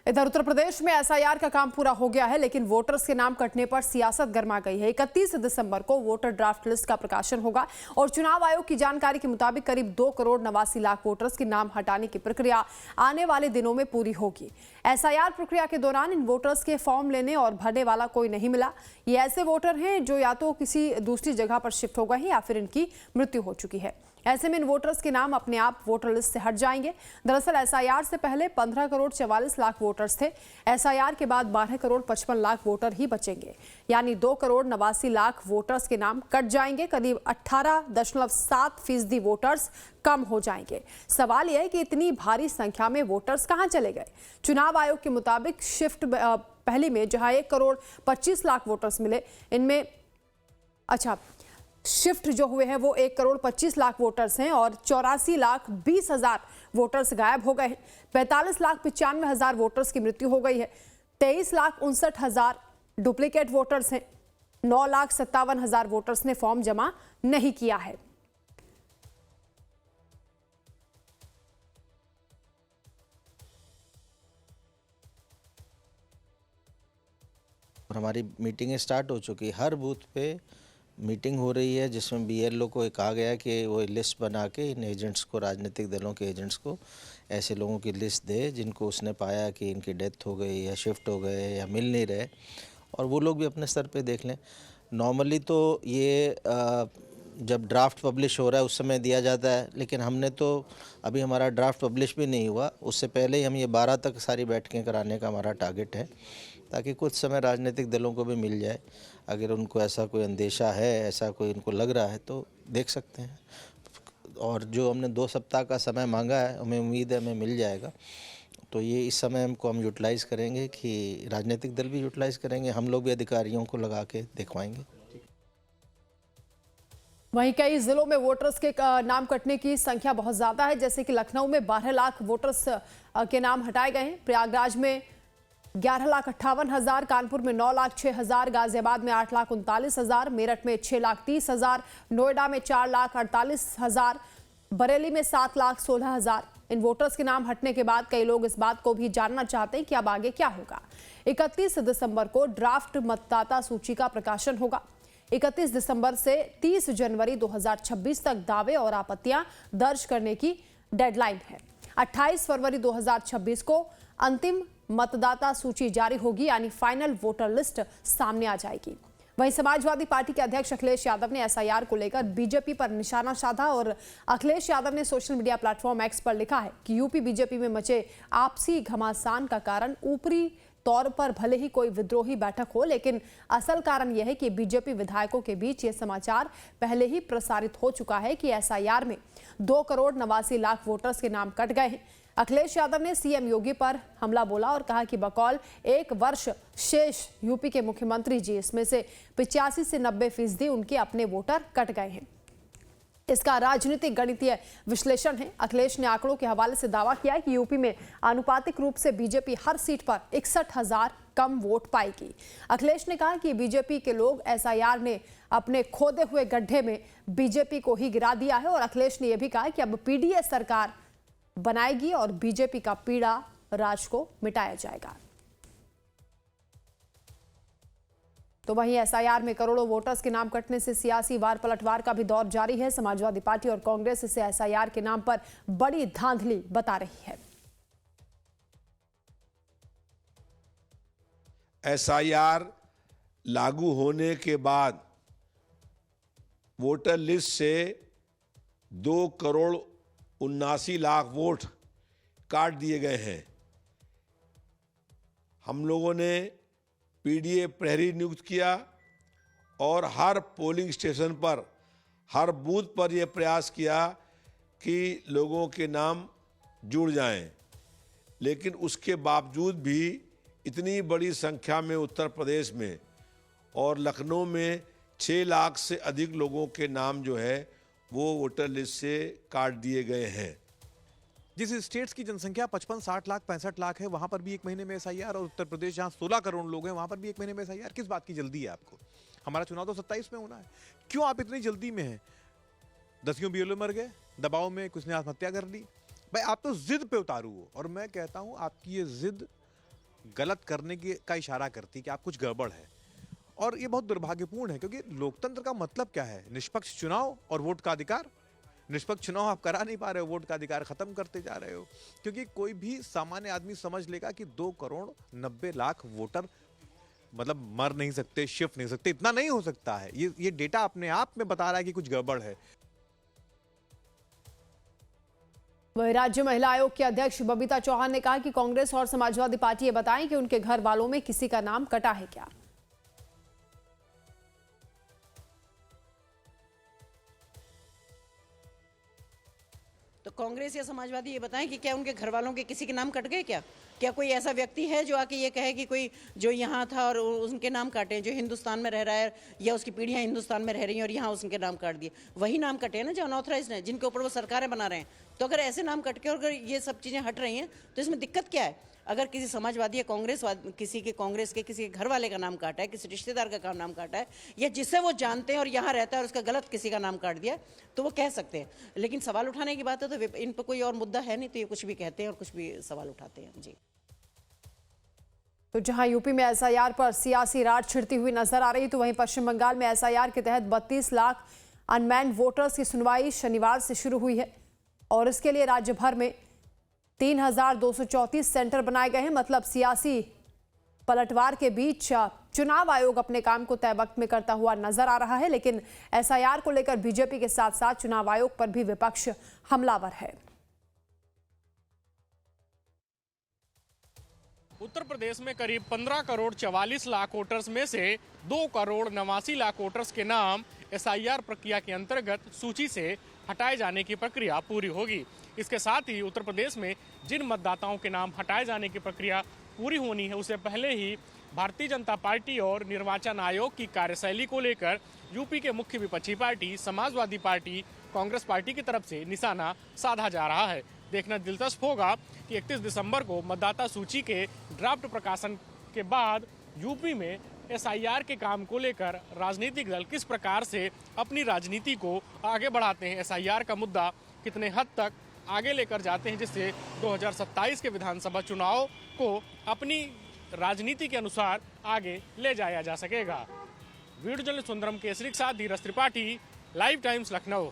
इधर उत्तर प्रदेश में एसआईआर का काम पूरा हो गया है, लेकिन वोटर्स के नाम कटने पर सियासत गर्मा गई है। 31 दिसंबर को वोटर ड्राफ्ट लिस्ट का प्रकाशन होगा और चुनाव आयोग की जानकारी के मुताबिक करीब 2 करोड़ 89 लाख वोटर्स के नाम हटाने की प्रक्रिया आने वाले दिनों में पूरी होगी। एसआईआर प्रक्रिया के दौरान इन वोटर्स के फॉर्म लेने और भरने वाला कोई नहीं मिला। ये ऐसे वोटर हैं जो या तो किसी दूसरी जगह पर शिफ्ट हो गए हैं या फिर इनकी मृत्यु हो चुकी है। ऐसे में इन वोटर्स के नाम अपने आप वोटर लिस्ट से हट जाएंगे। दरअसल एसआईआर से पहले 15 करोड़ 44 लाख वोटर्स थे। एसआईआर के बाद 12 करोड़ 55 लाख वोटर ही बचेंगे, यानी 2 करोड़ 89 लाख वोटर्स के नाम कट जाएंगे। करीब 18.7% वोटर्स कम हो जाएंगे। सवाल यह है कि इतनी भारी संख्या में वोटर्स कहां चले गए। चुनाव आयोग के मुताबिक शिफ्ट पहली में जहां 1 करोड़ 25 लाख वोटर्स मिले, इनमें शिफ्ट जो हुए हैं वो 1 करोड़ 25 लाख वोटर्स हैं और 84 लाख 20 हजार वोटर्स गायब हो गए हैं। 45 लाख 95 हजार वोटर्स की मृत्यु हो गई है। 23 लाख 59 हजार डुप्लीकेट वोटर्स हैं। 9 लाख 57 हजार वोटर्स ने फॉर्म जमा नहीं किया है। हमारी मीटिंगें स्टार्ट हो चुकी, हर बूथ पे मीटिंग हो रही है, जिसमें बीएलओ को कहा गया कि वो लिस्ट बना के इन एजेंट्स को, राजनीतिक दलों के एजेंट्स को ऐसे लोगों की लिस्ट दे जिनको उसने पाया कि इनकी डेथ हो गई या शिफ्ट हो गए या मिल नहीं रहे, और वो लोग भी अपने स्तर पे देख लें। नॉर्मली तो ये जब ड्राफ्ट पब्लिश हो रहा है उस समय दिया जाता है, लेकिन हमने तो अभी हमारा ड्राफ्ट पब्लिश भी नहीं हुआ, उससे पहले ही हम ये 12 तक सारी बैठकें कराने का हमारा टारगेट है, ताकि कुछ समय राजनीतिक दलों को भी मिल जाए। अगर उनको ऐसा कोई अंदेशा है, ऐसा कोई उनको लग रहा है तो देख सकते हैं। और जो हमने 2 सप्ताह का समय मांगा है, हमें उम्मीद है हमें मिल जाएगा। तो ये इस समय हमको हम यूटिलाइज़ करेंगे कि राजनीतिक दल भी यूटिलाइज़ करेंगे, हम लोग भी अधिकारियों को लगा के दिखवाएंगे। वहीं कई जिलों में वोटर्स के नाम कटने की संख्या बहुत ज्यादा है, जैसे कि लखनऊ में 12 लाख वोटर्स के नाम हटाए गए हैं, प्रयागराज में 11,58,000, कानपुर में 9,06,000, गाजियाबाद में 8,39,000, मेरठ में 6,30,000, नोएडा में 4,48,000, बरेली में 7,16,000। इन वोटर्स के नाम हटने के बाद कई लोग इस बात को भी जानना चाहते हैं कि अब आगे क्या होगा। 31 दिसंबर को ड्राफ्ट मतदाता सूची का प्रकाशन होगा। 31 दिसंबर से 30 जनवरी 2026 तक दावे और आपत्तियां दर्ज करने की डेडलाइन है। 28 फरवरी 2026 को अंतिम मतदाता सूची जारी होगी, यानी फाइनल वोटर लिस्ट सामने आ जाएगी। वहीं समाजवादी पार्टी के अध्यक्ष अखिलेश यादव ने एसआईआर को लेकर बीजेपी पर निशाना साधा और अखिलेश यादव ने सोशल मीडिया प्लेटफॉर्म एक्स पर लिखा है कि यूपी बीजेपी में मचे आपसी घमासान का कारण ऊपरी तौर पर भले ही कोई विद्रोही बैठक हो, लेकिन असल कारण यह है कि बीजेपी विधायकों के बीच ये समाचार पहले ही प्रसारित हो चुका है कि एसआईआर में 2 करोड़ 89 लाख वोटर्स के नाम कट गए हैं। अखिलेश यादव ने सीएम योगी पर हमला बोला और कहा कि बकौल 1 वर्ष शेष यूपी के मुख्यमंत्री जी, इसमें से 85 से 90% उनके अपने वोटर कट गए हैं। इसका राजनीतिक गणितीय विश्लेषण है। अखिलेश ने आंकड़ों के हवाले से दावा किया है कि यूपी में आनुपातिक रूप से बीजेपी हर सीट पर 61,000 कम वोट पाएगी। अखिलेश ने कहा कि बीजेपी के लोग एसआईआर ने अपने खोदे हुए गड्ढे में बीजेपी को ही गिरा दिया है, और अखिलेश ने यह भी कहा कि अब पीडीए सरकार बनाएगी और बीजेपी का पीड़ा राज को मिटाया जाएगा। तो वहीं एसआईआर में करोड़ों वोटर्स के नाम कटने से सियासी वार पलटवार का भी दौर जारी है। समाजवादी पार्टी और कांग्रेस इसे एसआईआर के नाम पर बड़ी धांधली बता रही है। एसआईआर लागू होने के बाद वोटर लिस्ट से 2 करोड़ 79 लाख वोट काट दिए गए हैं। हम लोगों ने पीडीए प्रहरी नियुक्त किया और हर पोलिंग स्टेशन पर, हर बूथ पर यह प्रयास किया कि लोगों के नाम जुड़ जाएं, लेकिन उसके बावजूद भी इतनी बड़ी संख्या में उत्तर प्रदेश में और लखनऊ में 6 लाख से अधिक लोगों के नाम जो है वो वोटर लिस्ट से काट दिए गए हैं। जिस स्टेट्स की जनसंख्या 55, 60 लाख, 65 लाख है, वहां पर भी 1 महीने में एसआईआर, और उत्तर प्रदेश जहां 16 करोड़ लोग हैं वहां पर भी 1 महीने में एसआईआर। किस बात की जल्दी है आपको? हमारा चुनाव तो 27 में होना है, क्यों आप इतनी जल्दी में हैं? 10 बीएलओ मर गए, दबाव में कुछ ने आत्महत्या कर ली। भाई आप तो जिद पे उतारू हो, और मैं कहता हूं आपकी ये जिद गलत करने की का इशारा करती कि आप कुछ गड़बड़ है। और ये बहुत दुर्भाग्यपूर्ण है, क्योंकि लोकतंत्र का मतलब क्या है? निष्पक्ष चुनाव और वोट का अधिकार। निष्पक्ष चुनाव आप करा नहीं पा रहे हो, वोट का अधिकार खत्म करते जा रहे हो। क्योंकि कोई भी सामान्य आदमी समझ लेगा कि 2 करोड़ 90 लाख वोटर मतलब मर नहीं सकते, शिफ्ट नहीं सकते, इतना नहीं हो सकता है। ये डेटा अपने आप में बता रहा है कि कुछ गड़बड़ है। वहीं राज्य महिला आयोग के अध्यक्ष बबीता चौहान ने कहा कि कांग्रेस और समाजवादी पार्टी ये बताएं कि उनके घर वालों में किसी का नाम कटा है क्या। तो कांग्रेस या समाजवादी ये बताएं कि क्या उनके घर वालों के किसी के नाम कट गए क्या? क्या कोई ऐसा व्यक्ति है जो आके ये कहे कि कोई जो यहाँ था और उनके नाम काटे, जो हिंदुस्तान में रह रहा है या उसकी पीढ़ियाँ हिंदुस्तान में रह रही हैं और यहाँ उसके नाम काट दिए? वही नाम कटे हैं ना जो अनऑथराइज्ड हैं, जिनके ऊपर वो सरकारें बना रहे हैं। तो अगर ऐसे नाम कट के और अगर ये सब चीज़ें हट रही हैं तो इसमें दिक्कत क्या है? अगर किसी समाजवादी या कांग्रेस किसी के घर वाले का नाम काटा है, किसी रिश्तेदार का नाम काटा है, या जिससे वो जानते हैं और यहाँ रहता है और उसका गलत किसी का नाम काट दिया, तो वो कह सकते हैं। लेकिन सवाल उठाने की बात है तो इन पर कोई और मुद्दा है नहीं, तो ये कुछ भी कहते हैं और कुछ भी सवाल उठाते हैं। जी। तो जहां यूपी में एसआईआर पर सियासी राड छिड़ती हुई नजर आ रही, तो वहीं पश्चिम बंगाल में एसआईआर के तहत 32 लाख अनमैन्ड वोटर्स की सुनवाई शनिवार से शुरू हुई है और इसके लिए राज्य भर में 3234 सेंटर बनाए गए हैं। मतलब सियासी पलटवार के बीच चुनाव आयोग अपने काम को तय वक्त में करता हुआ नजर आ रहा है, लेकिन एसआईआर को लेकर बीजेपी के साथ साथ चुनाव आयोग पर भी विपक्ष हमलावर है। उत्तर प्रदेश में करीब 15 करोड़ 44 लाख वोटर्स में से 2 करोड़ 89 लाख वोटर्स के नाम एसआईआर प्रक्रिया के अंतर्गत सूची से हटाए जाने की प्रक्रिया पूरी होगी। इसके साथ ही उत्तर प्रदेश में जिन मतदाताओं के नाम हटाए जाने की प्रक्रिया पूरी होनी है, उससे पहले ही भारतीय जनता पार्टी और निर्वाचन आयोग की कार्यशैली को लेकर यूपी के मुख्य विपक्षी party Samajwadi party, Congress party की तरफ से निशाना साधा जा रहा है। देखना दिलचस्प होगा कि 31 दिसंबर को मतदाता सूची के ड्राफ्ट प्रकाशन के बाद यूपी में एसआईआर के काम को लेकर राजनीतिक दल किस प्रकार से अपनी राजनीति को आगे बढ़ाते हैं, एसआईआर का मुद्दा कितने हद तक आगे लेकर जाते हैं, जिससे 2027 के विधानसभा चुनाव को अपनी राजनीति के अनुसार आगे ले जाया जा सकेगा। वीडियो जर्नलिस्ट सुंदरम केसरी के साथ धीरज त्रिपाठी, लाइव टाइम्स, लखनऊ।